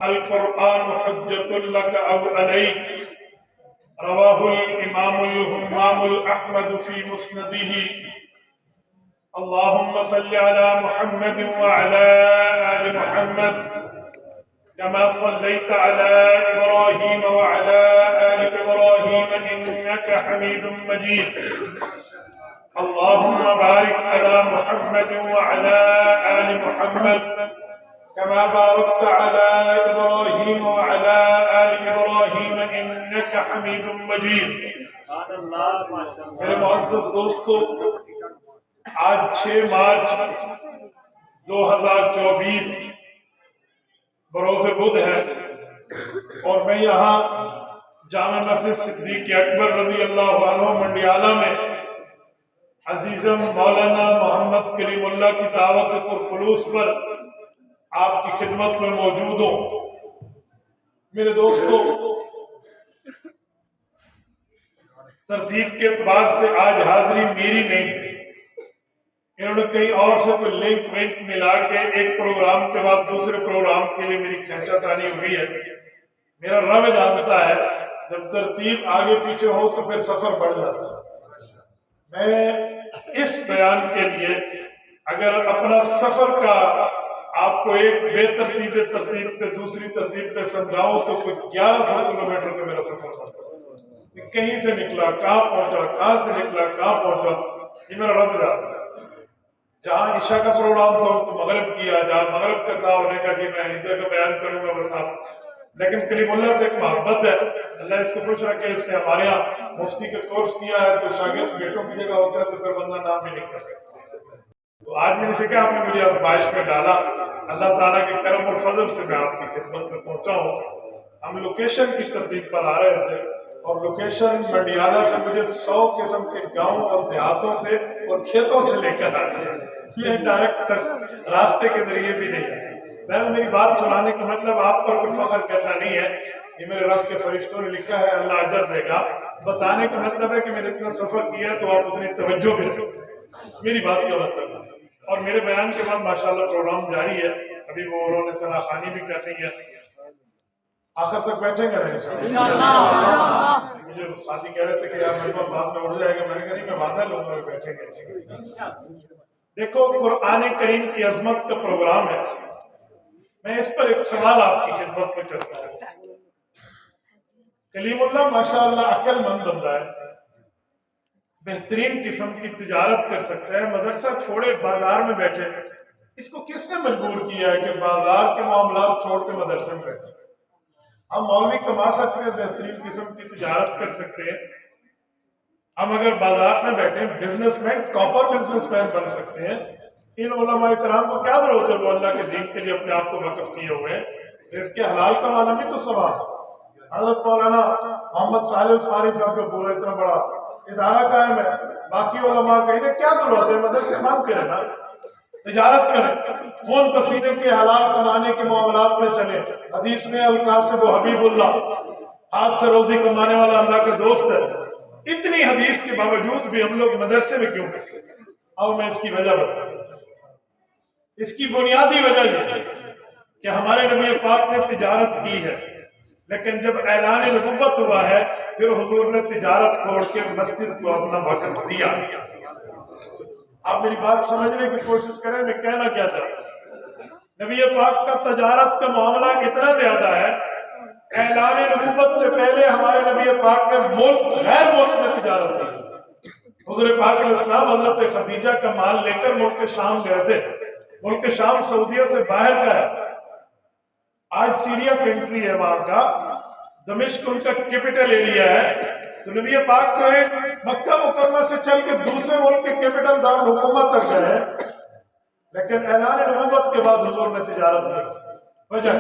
القرآن حجة لك أو عليك. رواه الإمام الهمام الأحمد في مسنده. اللهم صل على محمد وعلى آل محمد كما صليت على إبراهيم وعلى آل إبراهيم إنك حميد مجيد. اللهم بارك على محمد وعلى آل محمد كما باركت على إبراهيم وعلى آل إبراهيم إنك حميد مجيد. میرے معزز دوستو، آج 6 مارچ 2024 بروز بدھ ہے اور میں یہاں جامع مسجد صدیق اکبر رضی اللہ عنہ منڈیالہ میں عزیزم مولانا محمد کلیم اللہ کی دعوت پرخلوص پر آپ کی خدمت میں موجود ہوں. میرے دوستو، ترتیب کے اعتبار سے آج حاضری میری نہیں تھی. انہوں نے کہیں اور سے کوئی لنک ملا کے ایک پروگرام کے بعد دوسرے پروگرام کے لیے میری کھینچا تانی ہوئی ہے. میرا رب جانتا ہے جب ترتیب آگے پیچھے ہو تو پھر سفر بڑھ جاتا ہے. میں اس بیان کے لیے اگر اپنا سفر کا آپ کو ایک بے ترتیب پہ دوسری ترتیب پہ سمجھاؤں تو کوئی 1100 کلومیٹر کا میرا سفر تھا. کہیں سے نکلا کہاں پہنچا، کہاں سے نکلا کہاں پہنچا، یہ میرا رب جانتا ہے. جہاں عشاء کا پروگرام تھا تو مغرب کیا، جہاں مغرب کا تھا انہیں کہا جی میں عشاء کا بیان کروں گا بس آپ. لیکن کلیم اللہ سے ایک محبت ہے، اللہ اس کو خوش رکھے. اس نے ہمارے یہاں مفتی کا کورس کیا ہے تو شاگرد بیٹوں کی جگہ ہوتا ہے تو پھر بندہ نام بھی نہیں کر سکتا. تو آج میں نے سیکھا، آپ نے مجھے آزمائش میں ڈالا. اللہ تعالیٰ کے کرم اور فضل سے میں آپ کی خدمت میں پہنچا ہوں. ہم لوکیشن کی ترتیب پر آ رہے تھے اور لوکیشن منڈیالہ سے مجھے 100 قسم کے گاؤں اور دیہاتوں سے اور کھیتوں سے لے کر آئے. یہ ڈائریکٹ راستے کے ذریعے بھی نہیں ہے. میری بات سنانے کا مطلب آپ پر کوئی فخر کرنا نہیں ہے، یہ میرے رب کے فرشتوں نے لکھا ہے، اللہ اجر دے گا. بتانے کا مطلب ہے کہ میں نے اتنا سفر کیا تو آپ اتنی توجہ بھی دو. میری بات کا مطلب ہے. اور میرے بیان کے بعد ماشاءاللہ پروگرام جاری ہے. ابھی وہ انہوں نے صلاح خانی بھی کرنی ہے. آخر تک بیٹھیں گے انشاءاللہ. مجھے ساتھی کہہ رہے تھے کہ یار میرے بعد میں اڑ جائے گا. میں نے کہا نہیں، میں وعدہ لوں گا بیٹھیں گے. دیکھو، قرآن کریم کی عظمت کا پروگرام ہے. میں اس پر ایک سوال آپ کی خدمت میں کرتا ہوں. کلیم اللہ ماشاءاللہ عقل مند بندہ ہے، بہترین قسم کی تجارت کر سکتا ہے. مدرسہ چھوڑے بازار میں بیٹھے. اس کو کس نے مجبور کیا ہے کہ بازار کے معاملات چھوڑ کے مدرسے میں بیٹھے؟ ہم مولوی کما سکتے ہیں، بہترین قسم کی تجارت کر سکتے ہیں. ہم اگر بازار میں بیٹھے business, topper business بن سکتے ہیں. ان علماء کرام کو کیا ضرورت ہے وہ اللہ کے دین کے لیے اپنے آپ کو وقف کیے ہوئے ہیں. اس کے حلال کمانا بھی تو سوال. حضرت مولانا محمد صالح عثمانی صاحب کا پورا اتنا بڑا ادارہ قائم ہے، باقی علماء کا انہیں کیا ضرورت ہے؟ مدرسے بند کریں نا، تجارت کریں، خون پسینے کے حلال کمانے کے معاملات میں چلیں. حدیث میں القاسب و حبیب اللہ، ہاتھ سے روزی کمانے والا اللہ کا دوست ہے. اتنی حدیث کے باوجود بھی ہم لوگ مدرسے میں کیوں بیٹھے؟ اور میں اس کی وجہ بتاؤں. اس کی بنیادی وجہ یہ ہے کہ ہمارے نبی پاک نے تجارت کی ہے، لیکن جب اعلان نبوت ہوا ہے پھر حضور نے تجارت چھوڑ کے مسجد کو اپنا وقت دیا. آپ میری بات سمجھنے کی کوشش کریں میں کہنا کیا چاہتا ہوں. نبی پاک کا تجارت کا معاملہ اتنا زیادہ ہے، اعلان نبوت سے پہلے ہمارے نبی پاک نے ملک غیر ملک میں تجارت کی. حضور پاک علیہ السلام حضرت خدیجہ کا مال لے کر ملک شام گئے تھے. ملک شام سعودیہ سے باہر کا ہے. آج سیریا کنٹری ہے وہاں کا، دمشق ان کا کیپٹل ایریا ہے. تو نبی پاک کو ایک مکہ مکرمہ سے چل کے دوسرے ملک کے کیپٹل دار حکومت تک گئے، لیکن اعلان نبوت کے بعد حضور نے تجارت کی. وجہ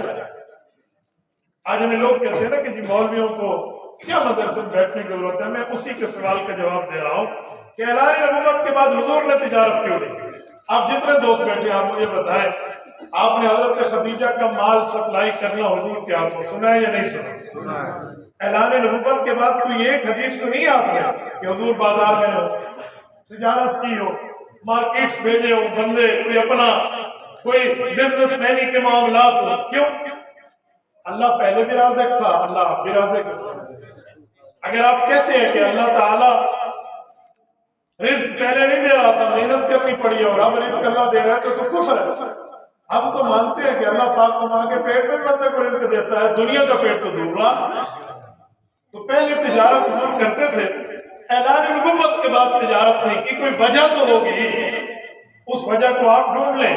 آج ہمیں لوگ کہتے ہیں نا کہ جی مولویوں کو کیا مدرسے میں بیٹھنے کی ضرورت ہے. میں اسی کے سوال کا جواب دے رہا ہوں کہ اعلان نبوت کے بعد حضور نے تجارت کیوں نہیں کی؟ آپ جتنے دوست بیٹھے آپ مجھے بتائیں، آپ نے حضرت خدیجہ کا مال سپلائی کرنا حضور کے ہاتھوں سنا ہے یا نہیں سنا؟ اعلان نبوت کے بعد کوئی ایک حدیث سنی ہے آپ نے کہ حضور بازار میں ہو، تجارت کی ہو، مارکیٹس بھیجے ہو بندے، کوئی اپنا کوئی بزنس مینی کے معاملات ہو؟ کیوں؟ اللہ پہلے بھی رازق تھا، اللہ اب بھی رازق ہے۔ اگر آپ کہتے ہیں کہ اللہ تعالیٰ رزق پہلے نہیں دے رہا تھا، محنت کرنی پڑی اور اب رزق اللہ دے رہا ہے تو کفر ہے۔ ہم تو مانتے ہیں کہ اللہ پاک تو ماں کے پیٹ میں بندے کو رزق دیتا ہے، دنیا کا پیٹ تو دور رہا۔ تو پہلے تجارت حضور کرتے تھے، اعلان نبوت کے بعد تجارت نہیں کی، کوئی وجہ تو ہوگی، اس وجہ کو آپ ڈھونڈ لیں۔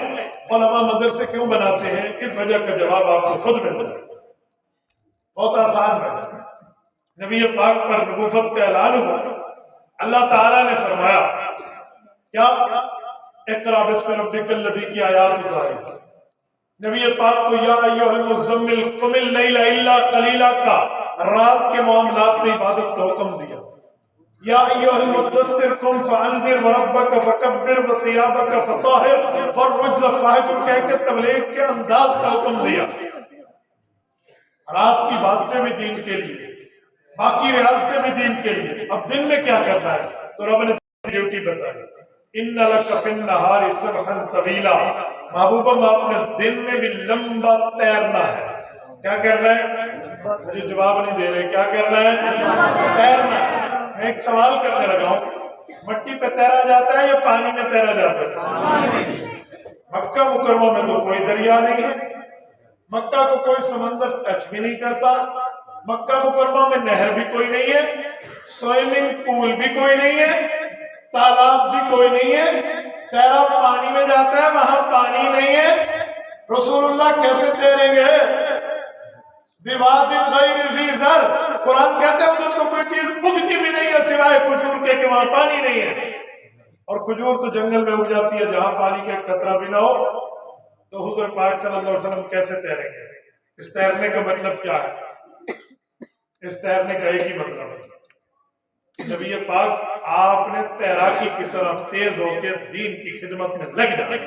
علماء مدرسے کیوں بناتے ہیں، اس وجہ کا جواب آپ کو خود مل جائے، بہت آسان ہے۔ نبی پاک پر نبوت کا اعلان ہوا، اللہ تعالیٰ نے فرمایا کیا؟ اقرأ بسم ربک الذی کی آیات اتاری۔ نبی پاک کو یا ایھا المزمل قم اللیل الا قلیلا کا رات کے معاملات میں عبادت کا حکم دیا۔ یا ایھا المدثر قم فانذر وربک فکبر وثیابک فطہر والرجز فاہجر، کہہ کے تبلیغ کے انداز کا حکم دیا۔ رات کی باتیں بھی دین کے لیے، باقی ریاضتیں بھی دین کے لیے، اب دن میں کیا کرنا ہے؟ تو رب نے ڈیوٹی بتائی، ان لک فی النہار سبحا طویلا، محبوبہ آپ نے دن میں بھی لمبا تیرنا ہے۔ کیا کرنا ہے؟ مجھے جواب نہیں دے رہے، کیا کرنا ہے؟ تیرنا ہے۔ میں ایک سوال کرنے لگا ہوں، مٹی پہ تیرا جاتا ہے یا پانی میں تیرا جاتا ہے؟ مکہ مکرمہ میں تو کوئی دریا نہیں ہے، مکہ کو کوئی سمندر ٹچ بھی نہیں کرتا، مکہ مکرمہ میں نہر بھی کوئی نہیں ہے، سوئمنگ پول بھی کوئی نہیں ہے، تالاب بھی کوئی نہیں ہے، تیرا پانی میں جاتا ہے، وہاں پانی نہیں ہے۔ رسول اللہ کیسے تیریں گے؟ بِوَادٍ غَيْرِ ذِي زَرْعٍ، قرآن کہتے ہیں ادھر تو کوئی چیز اگتی بھی نہیں ہے سوائے کھجور کے، کہ وہاں پانی نہیں ہے، اور کھجور تو جنگل میں اگ جاتی ہے جہاں پانی کا قطرہ بھی نہ ہو۔ تو حضور پاک صلی اللہ علیہ وسلم کیسے تیریں گے؟ اس تیرنے کا مطلب کیا ہے؟ اس تیرنے کا ایک ہی مطلب ہے، نبی پاک آپ نے تیراکی کی طرح تیز ہو کے دین کی خدمت میں لگ جائے۔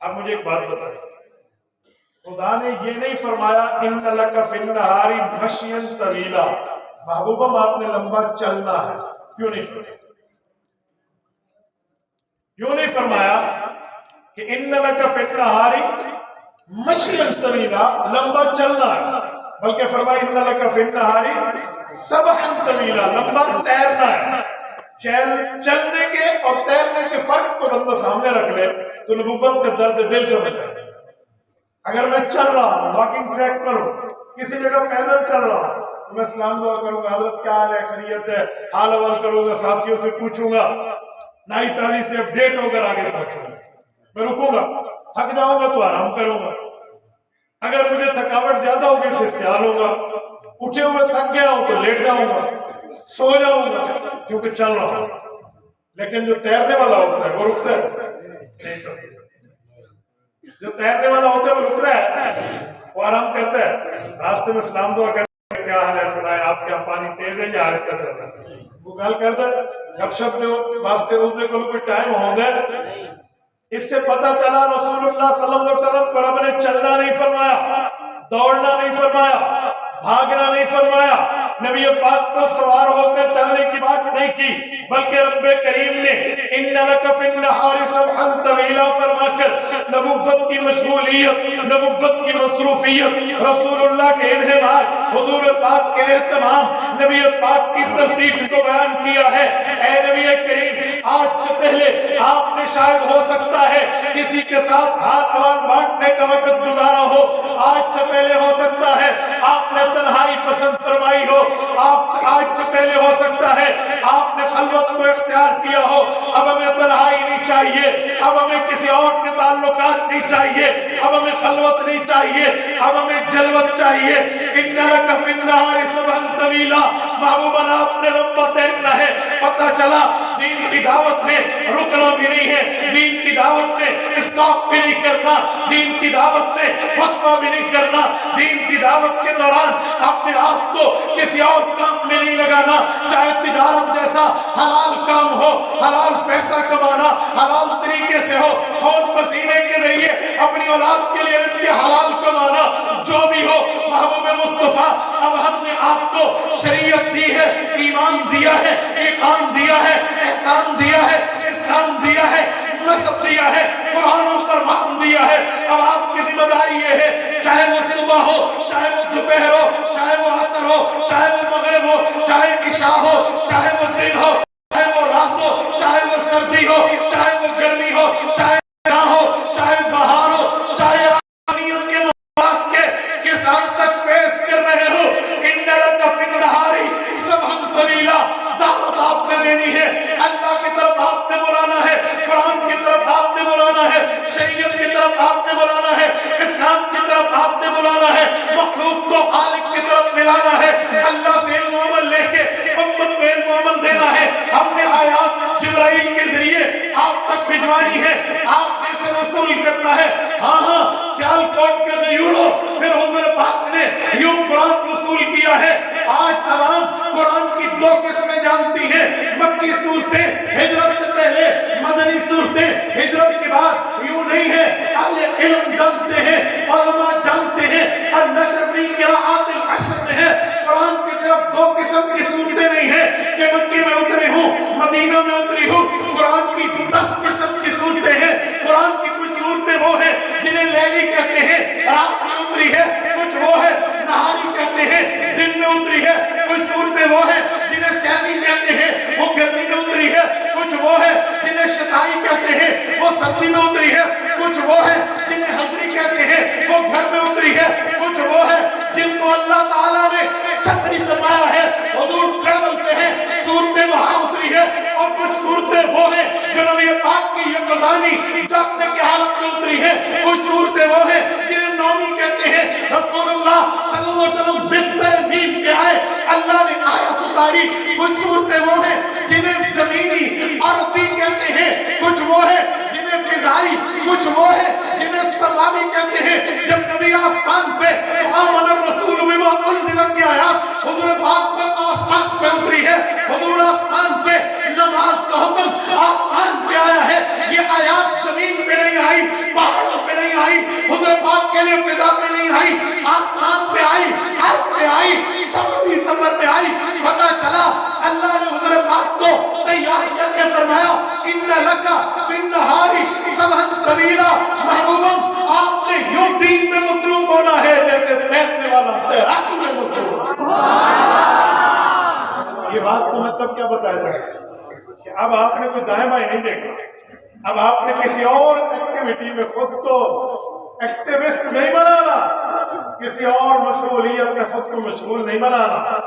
اب مجھے ایک بات بتائیں، خدا نے یہ نہیں فرمایا ان لک فی النہار مشیا طویلا، محبوبہ آپ نے لمبا چلنا ہے، کیوں نہیں فرمایا؟ کیوں نہیں فرمایا کہ ان لک فی النہار مشیا طویلا، لمبا چلنا ہے، بلکہ فرمایا ان لک فی النہار سبحا طویلا، لمبا تیرنا ہے۔ چلنے کے اور تیرنے کے فرق کو بندہ سامنے رکھ لے تو نبوت کا درد دل سمجھتا ہے۔ اگر میں چل رہا ہوں، واکنگ ٹریک پر ہوں، کسی جگہ پیدل چل رہا ہوں، تو میں سلام دعا کروں گا، حضرت کیا حال ہے، خیریت ہے، حال اول کروں گا، ساتھیوں سے پوچھوں گا، نئی تازی سے اپڈیٹ ہو کر آگے پہنچوں گا۔ میں رکوں گا، تھک جاؤں گا تو آرام کروں گا، اگر مجھے تھکاوٹ زیادہ ہوگی تو استعال ہوگا، اٹھے ہوئے تھک گیا ہوں تو لیٹ جاؤں گا، سو جاؤں گا، کیونکہ چل رہا ہوں۔ لیکن جو تیرنے والا ہوتا ہے وہ رکتا ہے نہیں، سب جو تیرنے والا ہوتا ہے وہ رکتا ہے، وہ آرام کرتا ہے، راستے میں سلام دعا کرتا ہے، کیا حال ہے، سنا ہے آپ کیا پانی تیز ہے یا آہستہ چلتا ہے، وہ گال کرتا ہے، گپ شپ دے واسطے اس نے کوئی ٹائم ہو گیا۔ اس سے پتہ چلا رسول اللہ صلی اللہ علیہ وسلم کو رب نے چلنا نہیں فرمایا، دوڑنا نہیں فرمایا، بھاگنا نہیں فرمایا، نبی پاک کو سوار ہو کر چلنے کی بات نہیں کی، بلکہ رب کریم نے ان لک فی النہار سبحا طویلا فرما کر نبوت کی مشغولیت، نبوت کی مصروفیت، رسول اللہ کے انہماک، حضور پاک کے اہتمام، نبی پاک کی ترتیب کو بیان کیا ہے۔ اے نبی کریم، آج سے پہلے آپ نے شاید ہو سکتا ہے کسی کے ساتھ ہاتھ وار بانٹنے کا وقت گزارا ہو، آج سے پہلے ہو سکتا ہے آپ نے تنہائی پسند فرمائی ہو، آج سے پہلے ہو سکتا ہے آپ نے خلوت کو اختیار کیا ہو، اب ہمیں تنہائی نہیں چاہیے، اب ہمیں کسی اور کے تعلقات نہیں چاہیے، اب ہمیں خلوت نہیں چاہیے، اب ہمیں جلوت چاہیے۔ ان لک فی النہار سبحا طویلا، محبوباً آپ نے لمبا تیرنا ہے۔ پتہ چلا دین کی دعوت میں رکنا بھی نہیں ہے، دین کی دعوت میں اسٹاپ بھی نہیں کرنا، دین کی دعوت میں وقفہ بھی نہیں کرنا، دین کی دعوت کے دوران اپنے آپ کو کسی اور کام میں نہیں لگانا، چاہے تجارت جیسا حلال کام ہو، حلال پیسہ کمانا حلال طریقے سے ہو، خون پسینے کے ذریعے اپنی اولاد کے لیے رزق حلال کمانا، جو بھی ہو، محبوب مصطفیٰ اب ہم نے آپ کو شریعت دی ہے، ایمان دیا ہے، اقام دیا ہے، احسان دیا ہے، اسلام دیا ہے، نسب دیا ہے، جوانوں پر حکم دیا ہے اب آپ کی ذمہ داری یہ ہے چاہے وہ صبح ہو چاہے وہ دوپہر ہو چاہے وہ عصر ہو چاہے وہ مغرب ہو چاہے عشاء ہو چاہے وہ دن ہو چاہے وہ رات ہو چاہے وہ سردی ہو چاہے وہ گرمی ہو چاہے نہ ہو چاہے بہار ہو چاہے آنیوں کے مواقع کے کس حد تک فیس کر رہے ہو ان لک فی النہاری سبحا طویلا دعوت آپ نے دینی ہے اللہ کی طرف آپ نے بلانا ہے قرآن کی طرف آپ نے بلانا ہے شریعت کی طرف آپ نے بلانا ہے اسلام کی طرف آپ نے بلانا ہے مخلوق کو خالق کی طرف ملانا ہے اللہ سے علم و عمل لے کے امت کو علم و عمل دینا ہے ہم نے آیات جبرائیل کے ذریعے آپ تک بھجوانی ہے آپ نے اسے رسول کرنا ہے ہاں سیالکوٹ کے غیوروں پھر حضور پاک نے یوں قرآن رسول کیا ہے آج عوام قرآن کی دو قسمیں جانتی ہیں مکی صورتیں ہجرت سے پہلے مدنی صورتیں ہجرت کے بعد یوں نہیں ہے اہل علم جانتے ہیں علماء جانتے ہیں اور نشری قراءات العشر میں ہے قرآن کی صرف دو قسم کی صورتیں نہیں ہیں کہ مکی میں اتری ہوں مدینہ میں اتری ہوں قرآن کی 10 قسم کی صورتیں ہیں قرآن کی کچھ صورتیں وہ ہیں جنہیں لیلی کہتے ہیں رات میں اتری ہے کچھ وہ ہے نہاری کہتے ہیں دن میں اتری ہے کچھ صورتیں وہ ہیں جنہیں سیفی کہتے ہیں وہ گرمی میں اتری ہے کچھ وہ ہے جنہیں شتائی کہتے ہیں وہ سردی میں اتری ہے کچھ وہ ہے جنہیں حضری کہتے ہیں وہ گھر میں اتری ہے کچھ وہ ہے جن کو اللہ تعالیٰ نے سفری فرمایا ہے حضور ٹریول پہ ہیں صورتیں وہاں اتری ہے اور کچھ صورتیں وہ ہیں جو نبی پاک کی یقظانی جاگنے کی حالت میں اتری ہے کچھ صورتیں وہ ہیں جنہیں نومی کہتے ہیں رسول اللہ صلی اللہ علیہ وسلم بستر نیند پہ آئے اللہ نے آیت اتاری کچھ صورتیں وہ ہیں جنہیں زمینی عرفی کہتے ہیں کچھ وہ ہے جنہیں فضائی کچھ وہ ہے جنہیں سماوی کہتے ہیں جب نبی آسمان پہ آمن الرسول بما انزل کی آیات حضور پاک پر آسمان پہ اتری ہے حضور آسمان پہ نماز کا حکم آسمان پہ آیا ہے یہ آیات زمین پہ نہیں آئی پہاڑوں پہ نہیں آئی حضور پاک کے لیے فضا پہ نہیں آئی آسمان پہ آئی عرش پہ آئی سمسی سفر پہ آئی پتہ چلا اللہ نے حضور پاک کو تیار کر کے فرمایا ان لک فی النہاری سبحا طویلا محبوبم آپ نے یوں دین میں مصروف ہونا ہے جیسے تیرنے والا تیراکی میں مصروف یہ بات تو میں تب کیا بتایا تھا کہ اب آپ نے کوئی دائیں بائیں نہیں دیکھا اب آپ نے کسی اور ایکٹیویٹی میں خود کو ایکٹیوسٹ نہیں بنانا کسی اور مشغولیت میں خود کو مشغول نہیں بنانا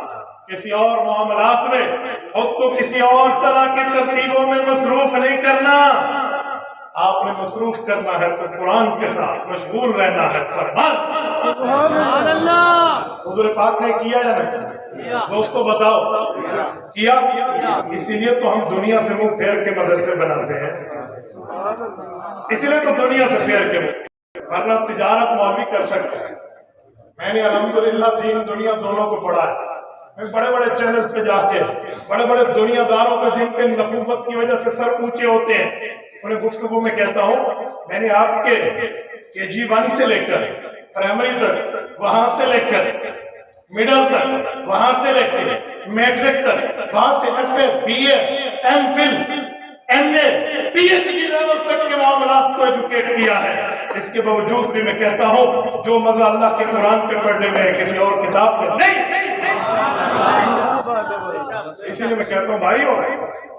کسی اور معاملات میں خود کو کسی اور طرح کی ترتیبوں میں مصروف نہیں کرنا آپ نے مصروف کرنا ہے تو قرآن کے ساتھ مشغول رہنا ہے فرمان حضور پاک نے کیا یا نہیں دوستو بتاؤ کیا اسی لیے تو ہم دنیا سے منہ پھیر کے مدرسے بناتے ہیں اسی لیے تو دنیا سے پھیر کے ورنہ تجارت مولوی کر سکتے ہیں میں نے الحمدللہ دین دنیا دونوں کو پڑھا ہے میں بڑے بڑے چینلز پہ جا کے بڑے بڑے دنیا داروں پہ جن کے نفوفت کی وجہ سے سر اونچے ہوتے ہیں انہیں گفتگو میں کہتا ہوں میں نے آپ کے KG1 سے لے کر پرائمری تک وہاں سے لے کر مڈل تک وہاں سے لے کر میٹرک تک وہاں سے FA BA MPhil MA PhD level تک کے معاملات کو ایجوکیٹ کیا ہے اس کے باوجود بھی میں کہتا ہوں جو مزہ اللہ کے قرآن کے پڑھنے میں کسی اور کتاب میں نہیں اسی لیے میں کہتا ہوں بھائیو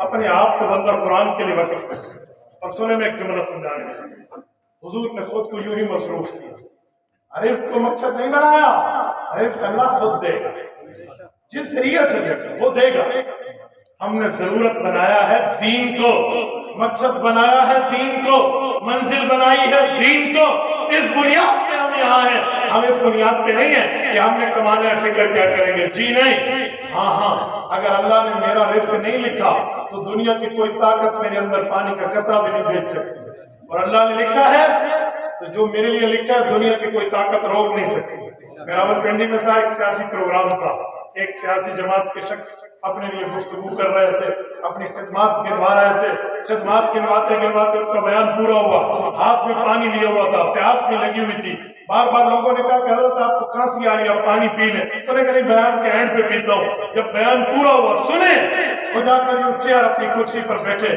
اپنے آپ کو بندہ قرآن کے لیے وقف کرے اور سنے میں ایک جملہ سمجھا ہے حضور نے خود کو یوں ہی مصروف کیا رزق کو مقصد نہیں بنایا رزق اللہ خود دے گا جس ذریعے سے دے گا وہ دے گا ہم نے ضرورت بنایا ہے دین کو مقصد بنایا ہے دین کو منزل بنائی ہے دین کو اس بنیاد پہ ہم یہاں ہیں ہم اس بنیاد پہ نہیں ہیں کہ ہم نے کمانا ہے فکر کیا کریں گے جی نہیں ہاں اگر اللہ نے میرا رزق نہیں لکھا تو دنیا کی کوئی طاقت میرے اندر پانی کا قطرہ بھی نہیں بھیج سکتی اور اللہ نے لکھا ہے تو جو میرے لیے لکھا ہے دنیا کی کوئی طاقت روک نہیں سکتی میرا راولپنڈی میں تھا ایک سیاسی پروگرام تھا ایک سیاسی جماعت کے شخص اپنے لیے گفتگو کر رہے تھے اپنی خدمات گنوا رہے تھے خدمات گنواتے گنواتے اس کا بیان پورا ہوا ہاتھ میں پانی لیا ہوا تھا پیاس بھی لگی ہوئی تھی بار بار لوگوں نے کہا کہ حضرت آپ کو کھانسی آ رہی ہے پانی پی لیں انہوں نے کہا بیان کے اینڈ پہ پیتا ہوں جب بیان پورا ہوا سنیں وہ جا کر یوں چیئر اپنی کرسی پر بیٹھے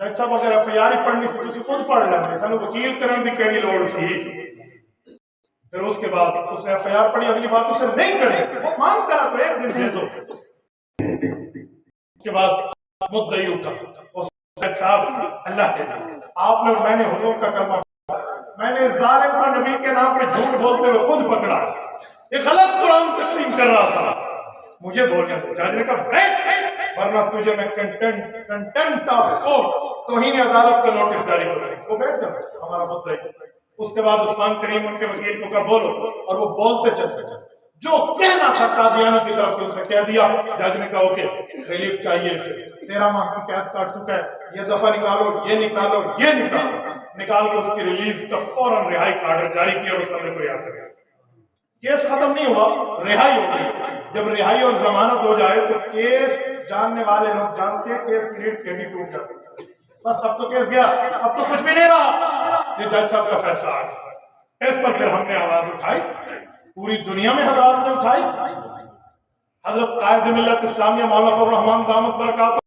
جج صاحب اگر FIR ہی پڑھنی سی تسی خود پڑھ لیں گے، سانو وکیل کرن دی کیڑی لوڑ سی؟ پھر اس کے بعد اس نے FIR پڑھی، اگلی بات اسے نہیں کرنی، وہ مان کرا تو ایک دن دے دو۔ اس کے بعد مدعی اٹھا، اس جج صاحب اللہ کے لیے آپ نے اور میں نے حضور کا کلمہ، میں نے ظالم کو نبی کے نام پر جھوٹ بولتے ہوئے خود پکڑا، یہ غلط قرآن تقسیم کر رہا تھا، مجھے بولنے دو۔ جج نے کہا بیٹھ، ورنہ تجھے میں کنٹمپٹ آف کورٹ، توہین عدالت کا نوٹس جاری کروں گا۔ وہ بیٹھ گیا ہمارا مدعی۔ اس کے بعد عثمان کریم ان کے وکیل کو کہا بولو، اور وہ بولتے چلتے جو کہنا تھا قادیانی کی طرف سے اس نے کہہ دیا۔ جج نے کہا اوکے ریلیف چاہیے اسے، 13 ماہ کی قید کاٹ چکا ہے، یہ دفعہ نکالو، یہ نکالو، یہ نکالو، نکال کے اس کی ریلیز کا فوراً رہائی کا آرڈر جاری کیا اور اس بندے کو رہا کر دیا۔ کیس ختم نہیں ہوا، رہائی ہو گئی۔ جب رہائی اور ضمانت ہو جائے تو کیس جاننے والے لوگ جانتے ہیں کیس کی ریٹ کیڈی ٹوٹ جاتی ہے، بس اب تو کیس گیا، اب تو کچھ بھی نہیں رہا، یہ جج صاحب کا فیصلہ آ گیا۔ اس پر پھر ہم نے آواز اٹھائی، پوری دنیا میں حضرات نے اٹھائی۔ حضرت قائد ملت اسلامیہ مولانا فضل الرحمان دامت برکاتہ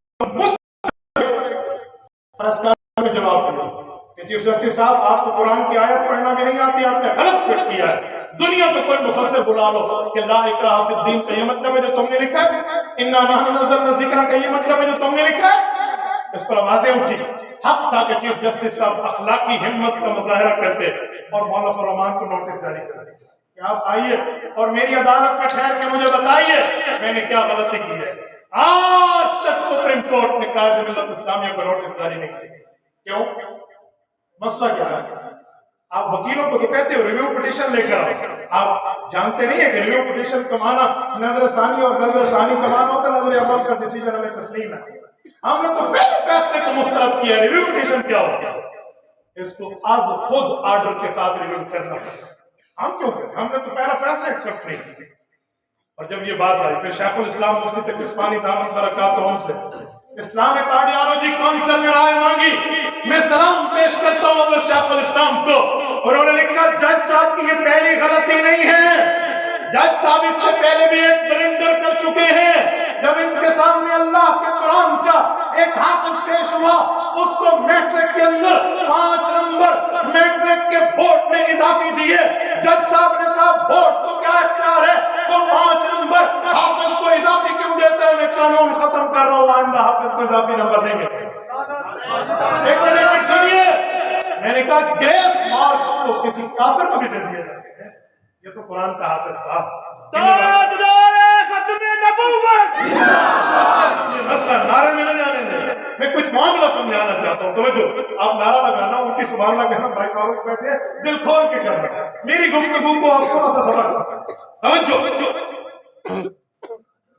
میں جواب دیا کہ چیف جسٹس صاحب آپ کو قرآن کی آیت پڑھنا بھی نہیں آتی، آپ نے غلط فٹ کیا ہے۔ دنیا میں کوئی مفسر بلا لو کہ لا اکراہ فی الدین کا یہ مطلب ہے جو تم نے لکھا ہے، انا نحن نزلنا ذکر کا یہ مطلب ہے جو تم نے لکھا ہے۔ اس پر آوازیں اٹھی۔ حق تھا کہ چیف جسٹس صاحب اخلاقی ہمت کا مظاہرہ کرتے اور مولانا فضل الرحمان کو نوٹس جاری کرتے کہ آپ آئیے اور میری عدالت میں ٹھہر کے مجھے بتائیے میں نے کیا غلطی کی ہے۔ آج تک سپریم کورٹ نے قائد ملت اسلامیہ کو نوٹس جاری نہیں کیا۔ کیوں؟ مسئلہ کیا ہے؟ آپ وکیلوں کو تو کہتے ہو ریویو پٹیشن لے کر آؤ، آپ جانتے نہیں ہیں کہ ریویو پٹیشن کا معنی نظر ثانی اور نظر ثانی کا معنی ہوتا ہے نظر اول کا ڈیسیجن ہمیں تسلیم ہے۔ ہم نے تو پہلے فیصلے کو مسترد کیا ہے، ریویو پٹیشن کیا ہوتا ہے؟ اس کو از خود آرڈر کے ساتھ ریویو کرنا پڑتا ہے۔ ہم کیوں کریں؟ ہم نے تو پہلا فیصلہ ایکسپٹ نہیں کیا۔ اور جب یہ بات آئی پھر شیخ الاسلام مفتی تقی عثمانی دامت برکاتہ سے اسلامک کارڈیالوجی کونسل نے رائے مانگی۔ میں سلام پیش کرتا ہوں حضرت شیخ الاسلام کو، انہوں نے لکھا جج صاحب کی یہ پہلی غلطی نہیں ہے، جج صاحب اس سے پہلے بھی ایک بلنڈر کر چکے ہیں۔ جب ان کے سامنے اللہ کے قرآن کا ایک حافظ پیش ہوا، اس کو میٹرک کے اندر 5 نمبر میٹرک کے بورڈ نے اضافی دیے، جج صاحب نے کہا بورڈ کو کیا اختیار ہے، وہ 5 نمبر حافظ کو اضافی کیوں دیتا ہے؟ میں قانون ختم کر رہا ہوں، آئندہ حافظ کو اضافی نمبر نہیں ملے۔ ایک منٹ سنیے، میں نے کہا گریس مارکس تو کسی کافر کو بھی دے دیے جاتے ہیں، یہ تو قرآن کا حافظ تھا۔ مسئلہ نعرے میں نہ جانے دیں، میں کچھ معاملہ سمجھانا چاہتا ہوں، توجہ، آپ نعرہ لگانا اونچی سبحان اللہ کہنا، بھائی فاروق بیٹھے دل کھول کے کرنا، میری گفتگو کو آپ تھوڑا سا سبق سکتے۔ توجہ،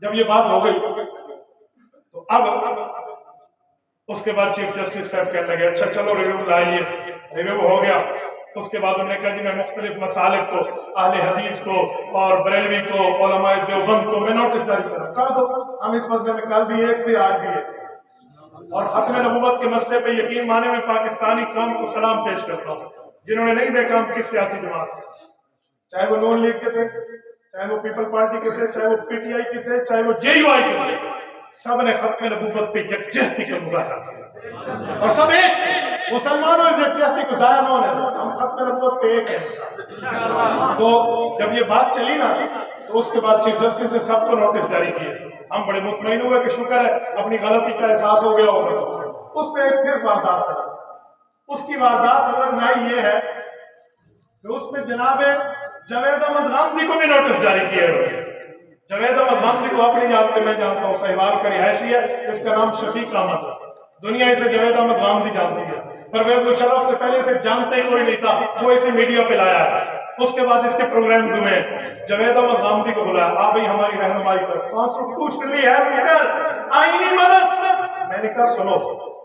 جب یہ بات ہو گئی تو اب اس کے بعد چیف جسٹس صاحب کہنے لگے اچھا چلو ریویو لائیے، ریویو ہو گیا۔ اس کے بعد انہوں نے کہا جی میں مختلف مسالک کو، اہل حدیث کو اور بریلوی کو، علماء دیوبند کو میں نوٹس جاری کر دو۔ ہم اس مسئلے میں کل بھی ایک تھے، آج بھی ایک، اور ختم نبوت کے مسئلے پہ یقین مانے میں پاکستانی قوم کو سلام پیش کرتا ہوں، جنہوں نے نہیں دیکھا ہم کس سیاسی جماعت سے، چاہے وہ نون لیگ کے تھے، چاہے وہ پیپل پارٹی کے تھے، چاہے وہ PTI کے تھے، چاہے وہ JUI کے تھے، سب نے ختم نبوت پہ یکجہتی کا مظاہرہ کیا اور سب ایک مسلمانوں اس یکجہتی کو ضائع نہ ہونے دیں، ہم ختم نبوت پہ ایک ہیں۔ تو جب یہ بات چلی نا تو اس کے بعد چیف جسٹس نے سب کو نوٹس جاری کیے، ہم بڑے مطمئن ہوئے کہ شکر ہے اپنی غلطی کا احساس ہو گیا ہوگا۔ اس پہ ایک پھر واردات ہے، اس کی واردات اگر نئی یہ ہے کہ اس میں جناب جاوید احمد غامدی کو بھی نوٹس جاری کیا ہے۔ جاوید احمد غامدی کو آپ نہیں جانتے، میں جانتا ہوں، سہیوال کا رہائشی ہے، اس کا نام شفیق احمد ہے، دنیا اسے جاوید احمد غامدی جانتی ہے، پرویز مشرف سے پہلے اسے جانتے ہی کوئی نہیں تھا، وہ اسے میڈیا پہ لایا ہے۔ اس کے بعد اس کے پروگرامز ہوئے، جاوید احمد غامدی کو بلایا، آپ بھی ہماری رہنمائی کر، کانسٹیٹیوشنلی ہیلپ کر، آئینی مدد۔ میں نے کہا سنو،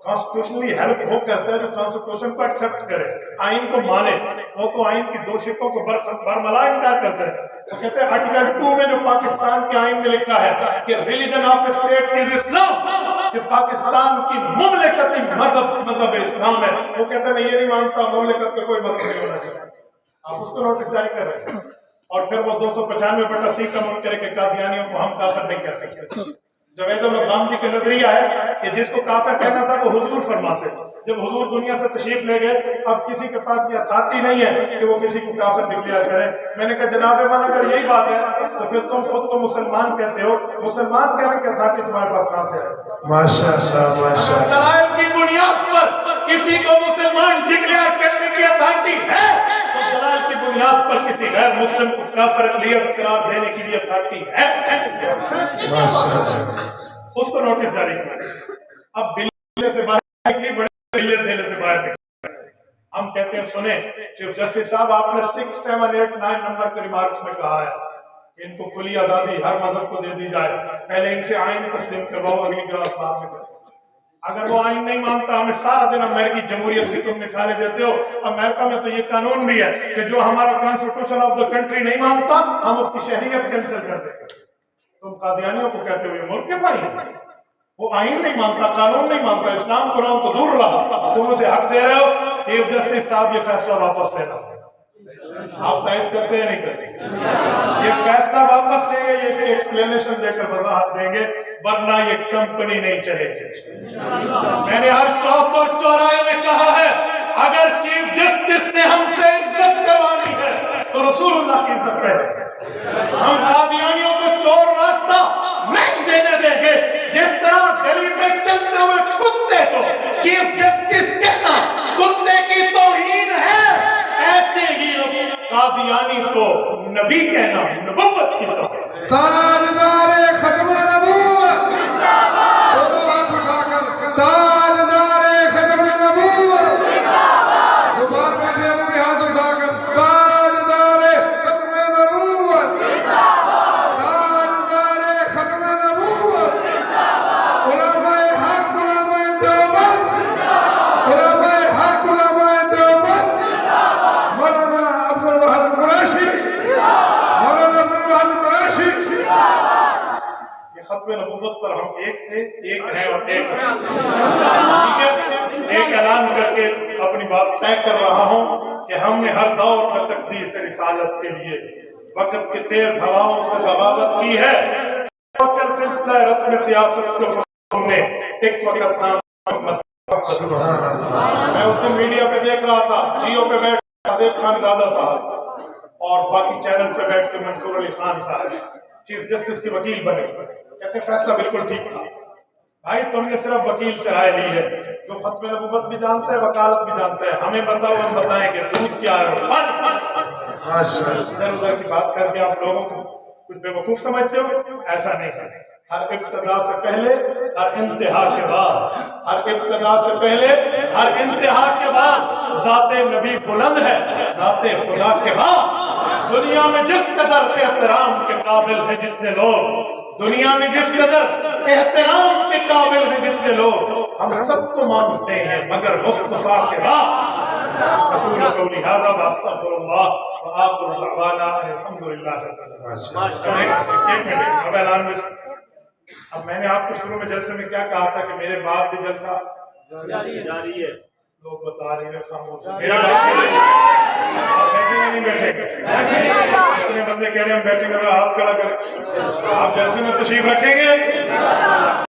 کانسٹیٹیوشنلی ہیلپ وہ کرتا ہے جو کانسٹیٹیوشن کو ایکسپٹ کرے، آئین کو مانے، وہ تو آئین کی 2 شقوں کو برملا انکار کرتے ہیں۔ وہ کہتے ہیں آرٹیکل 2 میں جو پاکستان کے آئین میں لکھا ہے کہ ریلیجن آف اسٹیٹ از اسلام، کہ پاکستان کی مملکتی مذہب اسلام ہے، وہ کہتے ہیں میں یہ نہیں مانتا، مملکت کا کوئی مذہب نہیں ہونا چاہیے۔ آپ اس کو نوٹس جاری کر رہے ہیں، اور پھر وہ 295/C کا منکر ہے کہ قادیانیوں کو ہم کافر نہیں کہہ سکتے۔ جاوید احمد غامدی کا نظریہ ہے کہ جس کو کافر کہنا تھا وہ حضور فرماتے. جب حضور دنیا سے تشریف لے گئے اب کسی کے پاس یہ اتھارٹی نہیں ہے کہ وہ کسی کو کافر ڈکلیئر کرے. میں نے کہا جناب من اگر یہی بات ہے تو پھر تم خود کو مسلمان کہتے ہو, مسلمان کہنے کی اتھارٹی تمہارے پاس کہاں سے ہے؟ ماشاءاللہ ماشاءاللہ. دلائل کی بنیاد پر کسی کو مسلمان ڈکلیئر کرنے کی اتھارٹی ہے تو دلائل کی بنیاد پر کسی غیر مسلم کو کافر قرار دینے کی بھی اتھارٹی ہے. ماشاءاللہ. اس کو نوٹس جاری کیا. اب بلے سے باہر نکلی, بڑے بلے تھیلے سے باہر نکلی. ہم کہتے ہیں سنیں چیف جسٹس صاحب آپ نے 6, 7, 8, 9 نمبر کے ریمارکس میں کہا ہے کہ ان کو کھلی آزادی ہر مذہب کو دے دی جائے, پہلے ان سے آئین تسلیم کرواؤ, اگلی گلاس بعد میں کرو. اگر وہ آئین نہیں مانتا, ہمیں سارا دن امریکی جمہوریت کی تم مثالیں دیتے ہو. امریکہ میں تو یہ قانون بھی ہے کہ جو ہمارا کانسٹیٹیوشن آف دا کنٹری نہیں مانتا ہم اس کی شہریت کینسل کر دیں گے. تم قادیانیوں کو کہتے ہوئے ملک کے بھائی, وہ آئین نہیں مانتا, قانون نہیں مانتا, اسلام قرآن تو دور رہا, تم اسے حق دے رہے ہو. چیف جسٹس صاحب یہ فیصلہ واپس لینا, آپ تائید کرتے ہیں نہیں کرتے؟ یہ فیصلہ واپس لیں گے, یہ اس کی ایکسپلینیشن دے کر وضاحت دیں گے, ورنہ یہ کمپنی نہیں چلے گی. میں نے ہر چوک اور چوراہے میں کہا ہے اگر چیف جسٹس نے ہم سے عزت کروانی ہے تو رسول اللہ کی عزت پہلے. ہم قادیانیوں کو چور راستہ نہیں دینے دیں گے. جس طرح گلی میں چلتے ہوئے کتے کو چیف جسٹس کہنا کتے کی توہین ہے, ایسے ہی قادیانی کو نبی کہنا نبوت کی توہین. تاجدار ختم نبوت, دونوں ہاتھ اٹھا کر تاجدار ختم نبوت, دوبارہ بیٹھے ہم بھی ہاتھ اٹھا کر تاجدار ختم نبوت, تاجدار ختم نبوت, علماء حق علماء دیوبند, علماء حق علماء دیوبند, مولانا عبدالوہاب قریشی, مولانا عبدالوہاب قریشی. ختم نبوت پر ہم ایک تھے, ایک ہیں اور ایک ہیں. ٹھیک ہے, ایک اعلان کر کے اپنی بات طے کر رہا ہوں کہ ہم نے ہر دور میں تقدیس رسالت کے لیے وقت کے تیز ہواؤں سے بغاوت کی ہے. اور سلسلہ رسم سیاست کو ہم نے ایک فقط نام سبحان اللہ. میں اس دن میڈیا پہ دیکھ رہا تھا, جیو پہ بیٹھ عزیز خان زادہ صاحب اور باقی چینل پہ بیٹھ کے منصور علی خان صاحب چیف جسٹس کے وکیل بنے, کہتے فیصلہ بالکل ٹھیک تھا. بھائی تم نے صرف وکیل سے رائے لی ہے, جو ختم نبوت بھی جانتا ہے وکالت بھی جانتا ہے. ہمیں بتاؤ, ہم بتائیں کہ دودھ کیا ہے. ادھر ادھر کی بات کر کے آپ لوگوں کو کچھ بے وقوف سمجھتے ہو, ایسا نہیں ہے. ہر ابتدا سے پہلے ہر انتہا کے بعد, ہر ابتدا سے پہلے ہر انتہا کے بعد ذات نبی بلند ہے, ذات خدا کے بعد. دنیا میں جس قدر احترام کے قابل ہیں جتنے لوگ, دنیا میں جس قدر احترام کے قابل ہیں جتنے لوگ, ہم سب کو مانتے ہیں مگر مصطفیٰ کے بعد. اقول قولی ھذا واستغفر اللہ وآخر دعوانا الحمدللہ رب العالمین. اب میں نے آپ کو شروع میں جلسے میں کیا کہا تھا کہ میرے بعد بھی جلسہ جاری ہے. لوگ بتا رہے ہیں خاموش, میرا نہیں بیٹھے گا. اتنے بندے کہہ رہے ہیں ہم بیٹھیں گے, ہاتھ کھڑا کریں. آپ جلسے میں تشریف رکھیں گے.